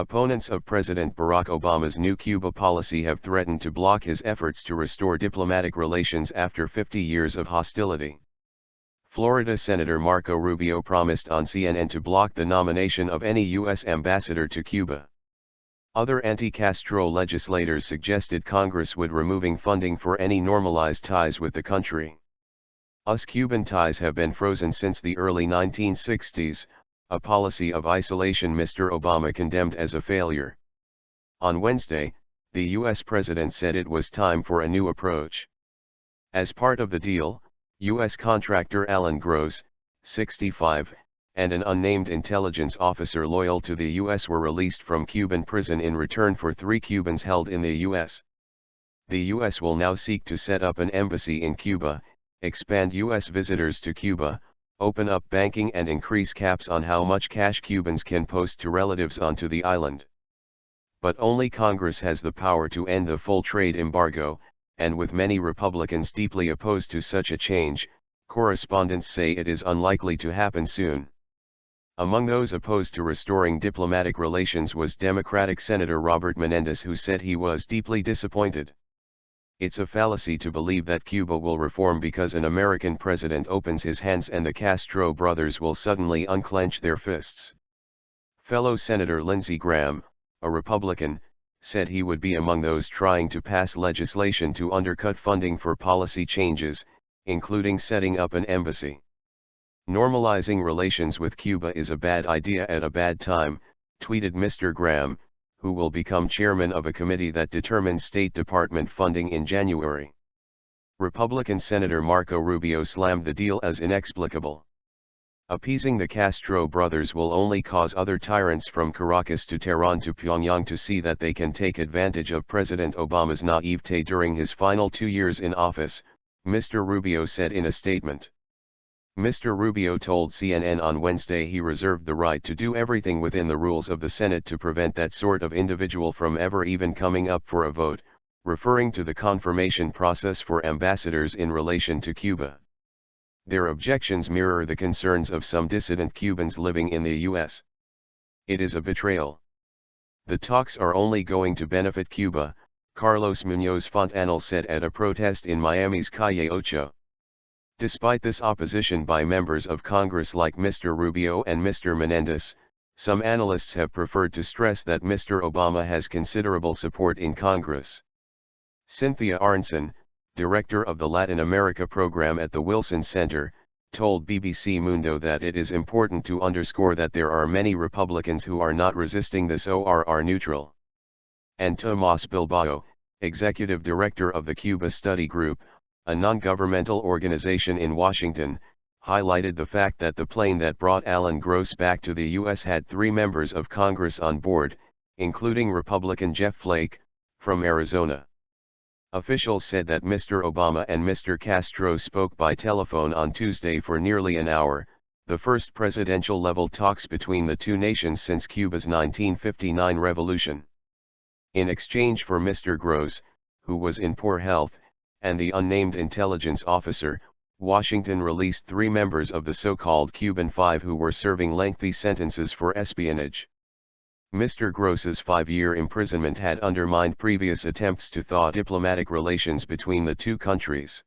Opponents of President Barack Obama's new Cuba policy have threatened to block his efforts to restore diplomatic relations after 50 years of hostility. Florida Senator Marco Rubio promised on CNN to block the nomination of any U.S. ambassador to Cuba. Other anti-Castro legislators suggested Congress would removing funding for any normalized ties with the country. US-Cuban ties have been frozen since the early 1960s, a policy of isolation Mr. Obama condemned as a failure. On Wednesday, the U.S. president said it was time for a new approach. As part of the deal, U.S. contractor Alan Gross, 65, and an unnamed intelligence officer loyal to the U.S. were released from Cuban prison in return for 3 Cubans held in the U.S. The U.S. will now seek to set up an embassy in Cuba, expand U.S. visitors to Cuba, open up banking and increase caps on how much cash Cubans can post to relatives onto the island. But only Congress has the power to end the full trade embargo, and with many Republicans deeply opposed to such a change, correspondents say it is unlikely to happen soon. Among those opposed to restoring diplomatic relations was Democratic Senator Robert Menendez, who said he was deeply disappointed. It's a fallacy to believe that Cuba will reform because an American president opens his hands and the Castro brothers will suddenly unclench their fists. Fellow Senator Lindsey Graham, a Republican, said he would be among those trying to pass legislation to undercut funding for policy changes, including setting up an embassy. Normalizing relations with Cuba is a bad idea at a bad time, tweeted Mr. Graham, who will become chairman of a committee that determines State Department funding in January. Republican Senator Marco Rubio slammed the deal as inexplicable. Appeasing the Castro brothers will only cause other tyrants from Caracas to Tehran to Pyongyang to see that they can take advantage of President Obama's naivete during his final 2 years in office, Mr. Rubio said in a statement. Mr. Rubio told CNN on Wednesday he reserved the right to do everything within the rules of the Senate to prevent that sort of individual from ever even coming up for a vote, referring to the confirmation process for ambassadors in relation to Cuba. Their objections mirror the concerns of some dissident Cubans living in the U.S. It is a betrayal. The talks are only going to benefit Cuba, Carlos Muñoz Fontanal said at a protest in Miami's Calle Ocho. Despite this opposition by members of Congress like Mr. Rubio and Mr. Menendez, some analysts have preferred to stress that Mr. Obama has considerable support in Congress. Cynthia Arnson, director of the Latin America program at the Wilson Center, told BBC Mundo that it is important to underscore that there are many Republicans who are not resisting this or are neutral. And Tomás Bilbao, executive director of the Cuba Study Group, a non-governmental organization in Washington, highlighted the fact that the plane that brought Alan Gross back to the U.S. had 3 members of Congress on board, including Republican Jeff Flake, from Arizona. Officials said that Mr. Obama and Mr. Castro spoke by telephone on Tuesday for nearly an hour, the first presidential-level talks between the two nations since Cuba's 1959 revolution. In exchange for Mr. Gross, who was in poor health, and the unnamed intelligence officer, Washington released 3 members of the so-called Cuban Five who were serving lengthy sentences for espionage. Mr. Gross's 5-year imprisonment had undermined previous attempts to thaw diplomatic relations between the two countries.